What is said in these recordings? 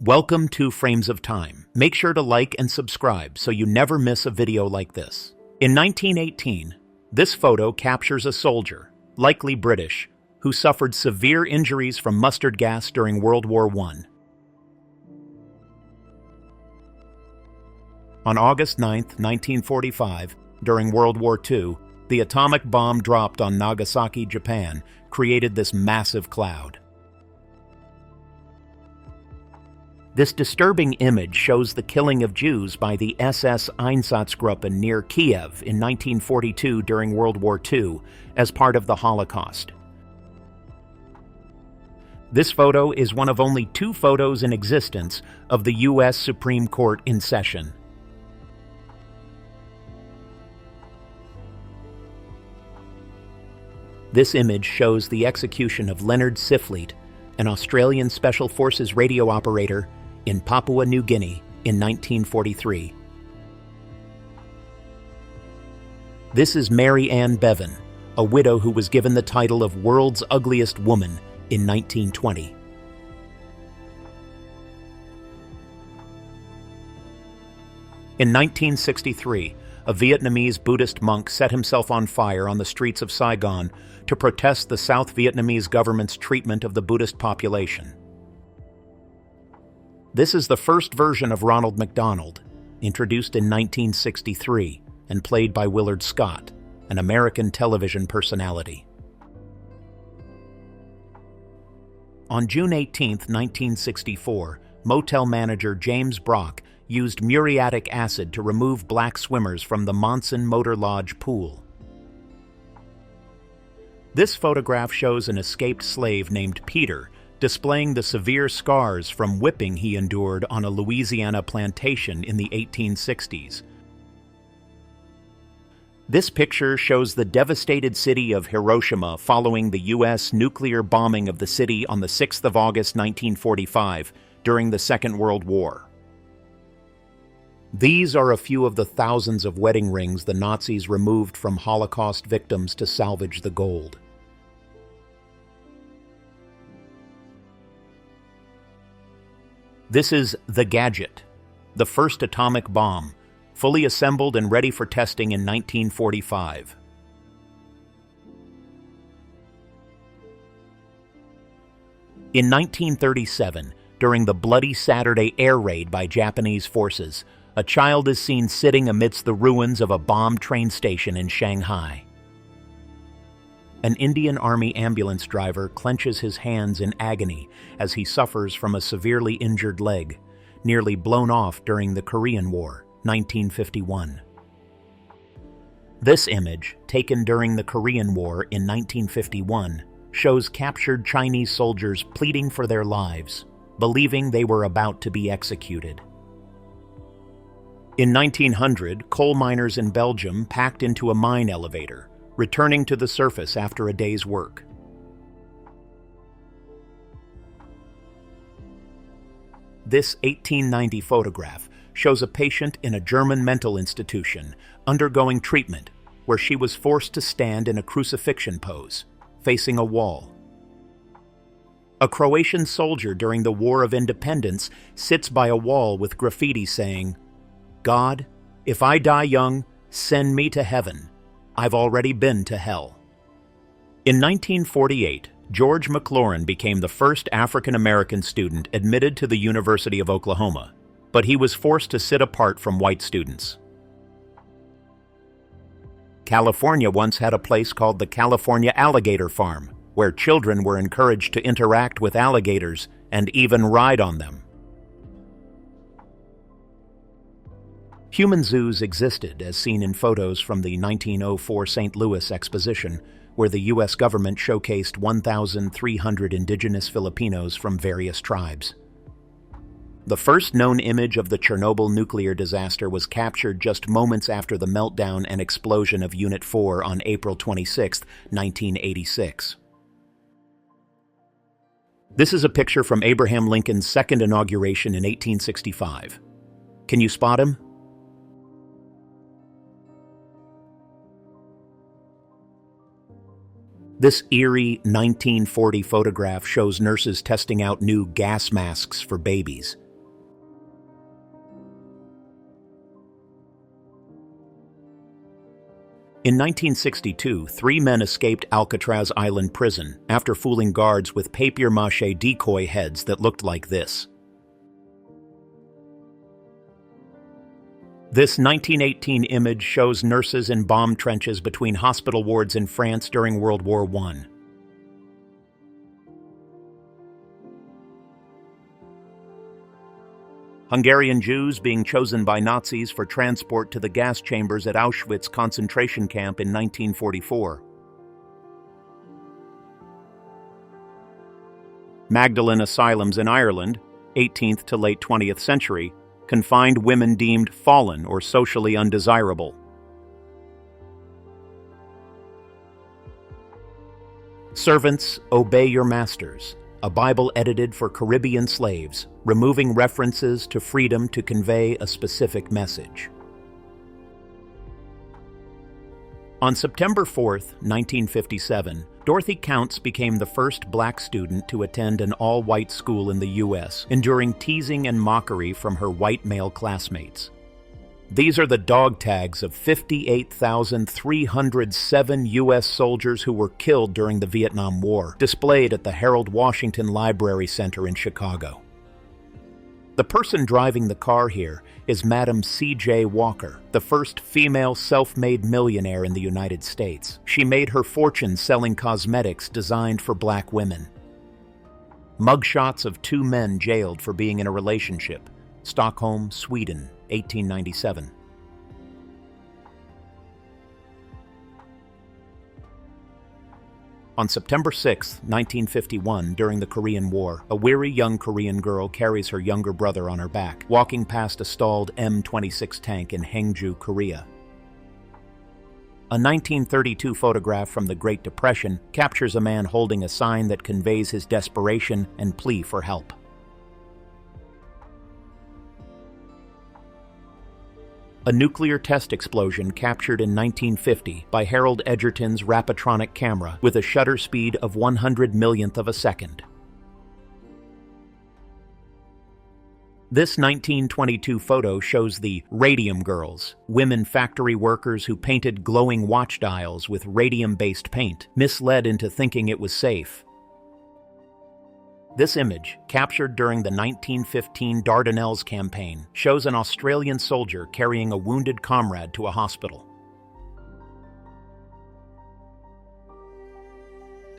Welcome to Frames of Time. Make sure to like and subscribe so you never miss a video like this. In 1918, this photo captures a soldier, likely British, who suffered severe injuries from mustard gas during World War I. On August 9, 1945, during World War II, the atomic bomb dropped on Nagasaki, Japan, created this massive cloud. This disturbing image shows the killing of Jews by the SS Einsatzgruppen near Kiev in 1942 during World War II as part of the Holocaust. This photo is one of only 2 photos in existence of the U.S. Supreme Court in session. This image shows the execution of Leonard Siflete, an Australian Special Forces radio operator in Papua New Guinea in 1943. This is Mary Ann Bevan, a widow who was given the title of World's Ugliest Woman in 1920. In 1963, a Vietnamese Buddhist monk set himself on fire on the streets of Saigon to protest the South Vietnamese government's treatment of the Buddhist population. This is the first version of Ronald McDonald, introduced in 1963 and played by Willard Scott, an American television personality. On June 18, 1964, motel manager James Brock used muriatic acid to remove black swimmers from the Monson Motor Lodge pool. This photograph shows an escaped slave named Peter displaying the severe scars from whipping he endured on a Louisiana plantation in the 1860s. This picture shows the devastated city of Hiroshima following the U.S. nuclear bombing of the city on the 6th of August 1945 during the Second World War. These are a few of the thousands of wedding rings the Nazis removed from Holocaust victims to salvage the gold. This is the Gadget, the first atomic bomb, fully assembled and ready for testing in 1945. In 1937, during the Bloody Saturday air raid by Japanese forces, a child is seen sitting amidst the ruins of a bombed train station in Shanghai. An Indian Army ambulance driver clenches his hands in agony as he suffers from a severely injured leg, nearly blown off during the Korean War, 1951. This image, taken during the Korean War in 1951, shows captured Chinese soldiers pleading for their lives, believing they were about to be executed. In 1900, coal miners in Belgium packed into a mine elevator, returning to the surface after a day's work. This 1890 photograph shows a patient in a German mental institution undergoing treatment where she was forced to stand in a crucifixion pose, facing a wall. A Croatian soldier during the War of Independence sits by a wall with graffiti saying, "God, if I die young, send me to heaven. I've already been to hell." In 1948, George McLaurin became the first African-American student admitted to the University of Oklahoma, but he was forced to sit apart from white students. California once had a place called the California Alligator Farm, where children were encouraged to interact with alligators and even ride on them. Human zoos existed, as seen in photos from the 1904 St. Louis Exposition, where the U.S. government showcased 1,300 indigenous Filipinos from various tribes. The first known image of the Chernobyl nuclear disaster was captured just moments after the meltdown and explosion of Unit 4 on April 26, 1986. This is a picture from Abraham Lincoln's second inauguration in 1865. Can you spot him? This eerie 1940 photograph shows nurses testing out new gas masks for babies, In 1962, 3 men escaped Alcatraz Island prison after fooling guards with papier-mâché decoy heads that looked like this. This 1918 image shows nurses in bomb trenches between hospital wards in France during World War I. Hungarian Jews being chosen by Nazis for transport to the gas chambers at Auschwitz concentration camp in 1944. Magdalen asylums in Ireland, 18th to late 20th century, confined women deemed fallen or socially undesirable. Servants, obey your masters. A Bible edited for Caribbean slaves, removing references to freedom to convey a specific message. On September 4, 1957, Dorothy Counts became the first black student to attend an all-white school in the U.S., enduring teasing and mockery from her white male classmates. These are the dog tags of 58,307 U.S. soldiers who were killed during the Vietnam War, displayed at the Harold Washington Library Center in Chicago. The person driving the car here is Madam C.J. Walker, the first female self-made millionaire in the United States. She made her fortune selling cosmetics designed for black women. Mugshots of 2 men jailed for being in a relationship. Stockholm, Sweden, 1897. On September 6, 1951, during the Korean War, a weary young Korean girl carries her younger brother on her back, walking past a stalled M-26 tank in Haeju, Korea. A 1932 photograph from the Great Depression captures a man holding a sign that conveys his desperation and plea for help. A nuclear test explosion captured in 1950 by Harold Edgerton's Rapatronic camera with a shutter speed of 100 millionth of a second. This 1922 photo shows the Radium Girls, women factory workers who painted glowing watch dials with radium-based paint, misled into thinking it was safe. This image, captured during the 1915 Dardanelles campaign, shows an Australian soldier carrying a wounded comrade to a hospital.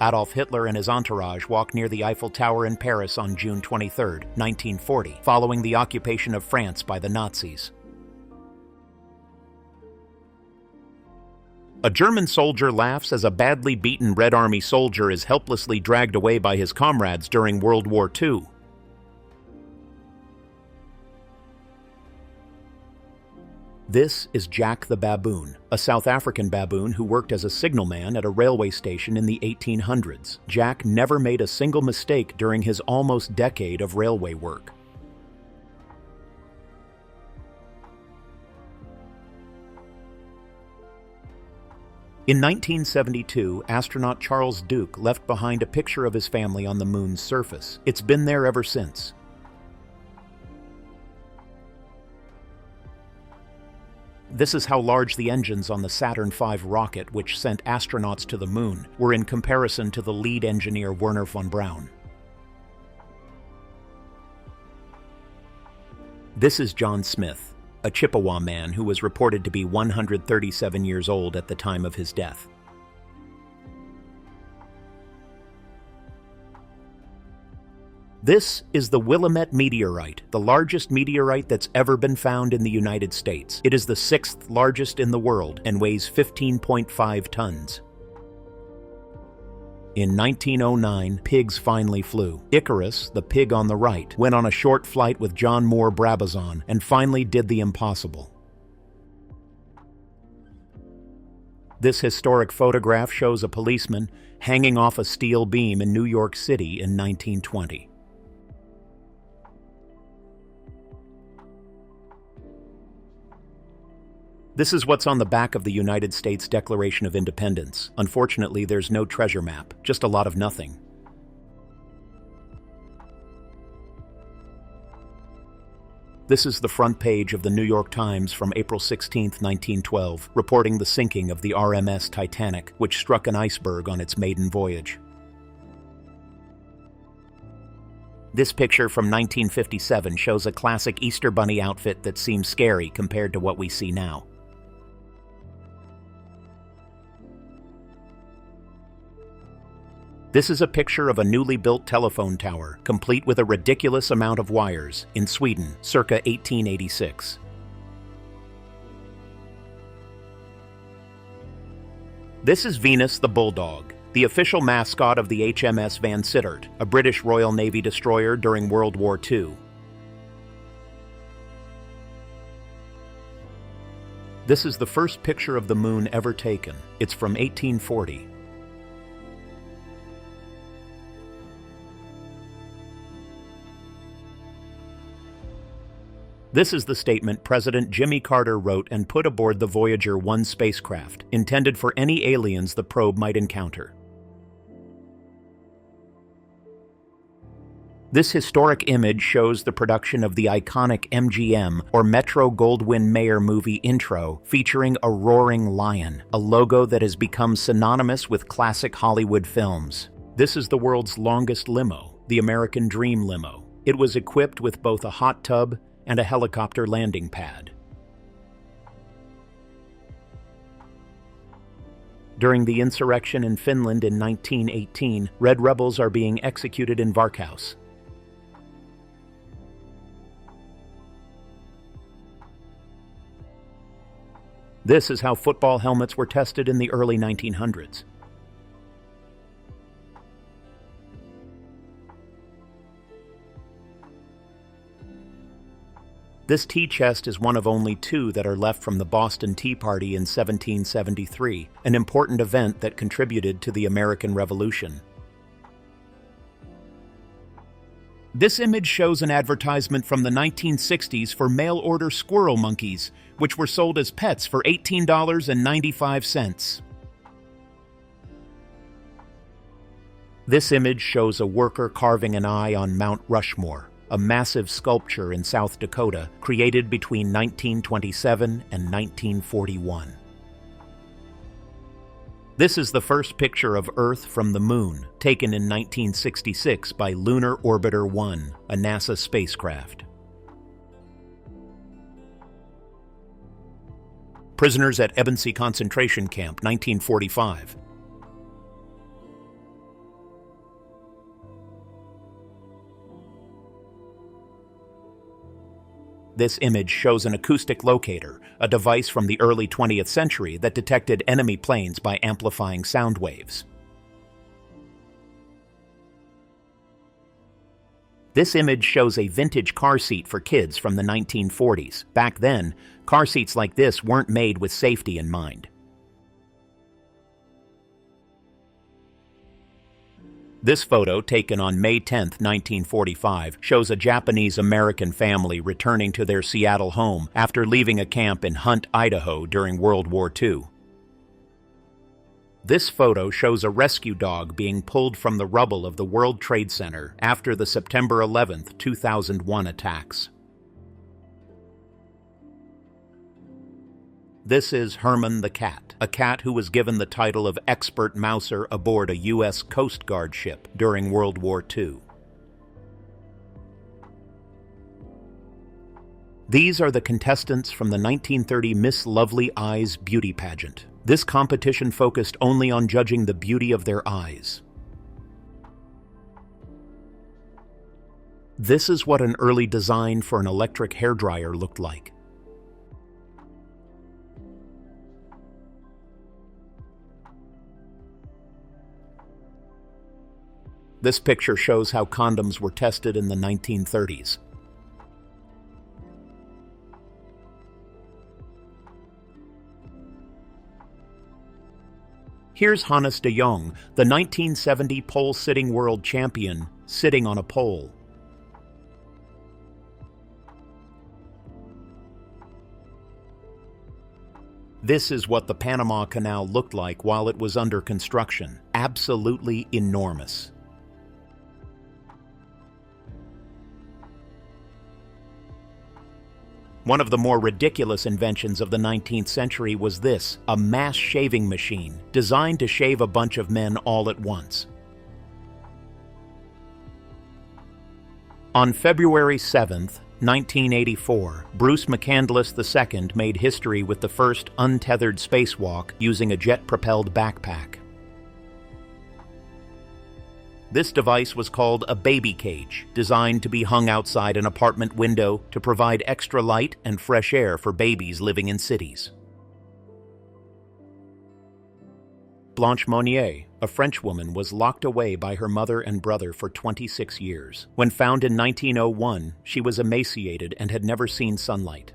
Adolf Hitler and his entourage walk near the Eiffel Tower in Paris on June 23, 1940, following the occupation of France by the Nazis. A German soldier laughs as a badly beaten Red Army soldier is helplessly dragged away by his comrades during World War II. This is Jack the Baboon, a South African baboon who worked as a signalman at a railway station in the 1800s. Jack never made a single mistake during his almost decade of railway work. In 1972, astronaut Charles Duke left behind a picture of his family on the moon's surface. It's been there ever since. This is how large the engines on the Saturn V rocket, which sent astronauts to the moon, were in comparison to the lead engineer Wernher von Braun. This is John Smith, a Chippewa man who was reported to be 137 years old at the time of his death. This is the Willamette meteorite, the largest meteorite that's ever been found in the United States. It is the 6th largest in the world and weighs 15.5 tons. In 1909, pigs finally flew. Icarus, the pig on the right, went on a short flight with John Moore Brabazon and finally did the impossible. This historic photograph shows a policeman hanging off a steel beam in New York City in 1920. This is what's on the back of the United States Declaration of Independence. Unfortunately, there's no treasure map, just a lot of nothing. This is the front page of the New York Times from April 16, 1912, reporting the sinking of the RMS Titanic, which struck an iceberg on its maiden voyage. This picture from 1957 shows a classic Easter Bunny outfit that seems scary compared to what we see now. This is a picture of a newly built telephone tower, complete with a ridiculous amount of wires, in Sweden, circa 1886. This is Venus the Bulldog, the official mascot of the HMS Van Sittart, a British Royal Navy destroyer during World War II. This is the first picture of the moon ever taken. It's from 1840. This is the statement President Jimmy Carter wrote and put aboard the Voyager 1 spacecraft, intended for any aliens the probe might encounter. This historic image shows the production of the iconic MGM, or Metro-Goldwyn-Mayer movie intro, featuring a roaring lion, a logo that has become synonymous with classic Hollywood films. This is the world's longest limo, the American Dream limo. It was equipped with both a hot tub and a helicopter landing pad. During the insurrection in Finland in 1918, Red rebels are being executed in Varkaus. This is how football helmets were tested in the early 1900s. This tea chest is one of only two that are left from the Boston Tea Party in 1773, an important event that contributed to the American Revolution. This image shows an advertisement from the 1960s for mail-order squirrel monkeys, which were sold as pets for $18.95. This image shows a worker carving an eye on Mount Rushmore, a massive sculpture in South Dakota created between 1927 and 1941. This is the first picture of Earth from the Moon, taken in 1966 by Lunar Orbiter 1, a NASA spacecraft. Prisoners at Ebensee Concentration Camp, 1945. This image shows an acoustic locator, a device from the early 20th century that detected enemy planes by amplifying sound waves. This image shows a vintage car seat for kids from the 1940s. Back then, car seats like this weren't made with safety in mind. This photo, taken on May 10, 1945, shows a Japanese-American family returning to their Seattle home after leaving a camp in Hunt, Idaho during World War II. This photo shows a rescue dog being pulled from the rubble of the World Trade Center after the September 11, 2001 attacks. This is Herman the cat, a cat who was given the title of expert mouser aboard a U.S. Coast Guard ship during World War II. These are the contestants from the 1930 Miss Lovely Eyes beauty pageant. This competition focused only on judging the beauty of their eyes. This is what an early design for an electric hairdryer looked like. This picture shows how condoms were tested in the 1930s. Here's Hannes de Jong, the 1970 pole-sitting world champion, sitting on a pole. This is what the Panama Canal looked like while it was under construction. Absolutely enormous. One of the more ridiculous inventions of the 19th century was this, a mass shaving machine, designed to shave a bunch of men all at once. On February 7th, 1984, Bruce McCandless II made history with the first untethered spacewalk using a jet-propelled backpack. This device was called a baby cage, designed to be hung outside an apartment window to provide extra light and fresh air for babies living in cities. Blanche Monnier, a French woman, was locked away by her mother and brother for 26 years. When found in 1901, she was emaciated and had never seen sunlight.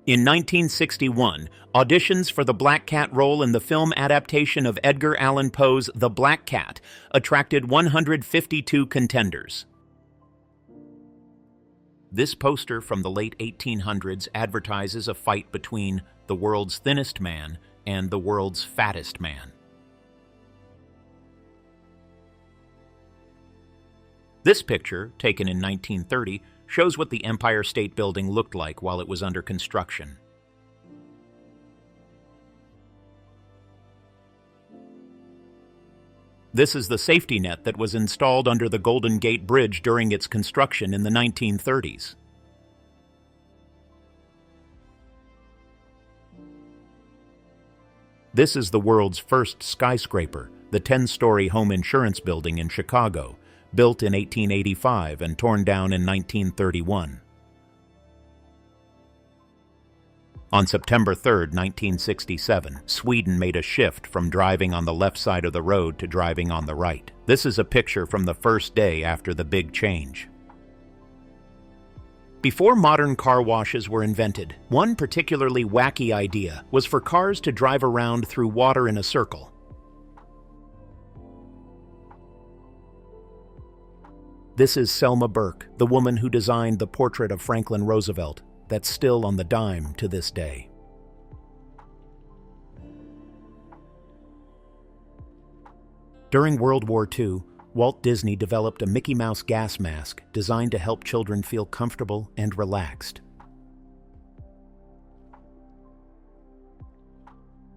In 1961, auditions for the Black Cat role in the film adaptation of Edgar Allan Poe's The Black Cat attracted 152 contenders. This poster from the late 1800s advertises a fight between the world's thinnest man and the world's fattest man. This picture, taken in 1930, shows what the Empire State Building looked like while it was under construction. This is the safety net that was installed under the Golden Gate Bridge during its construction in the 1930s. This is the world's first skyscraper, the 10-story home insurance building in Chicago, built in 1885 and torn down in 1931. On September 3, 1967, Sweden made a shift from driving on the left side of the road to driving on the right. This is a picture from the first day after the big change. Before modern car washes were invented, one particularly wacky idea was for cars to drive around through water in a circle. This is Selma Burke, the woman who designed the portrait of Franklin Roosevelt that's still on the dime to this day. During World War II, Walt Disney developed a Mickey Mouse gas mask designed to help children feel comfortable and relaxed.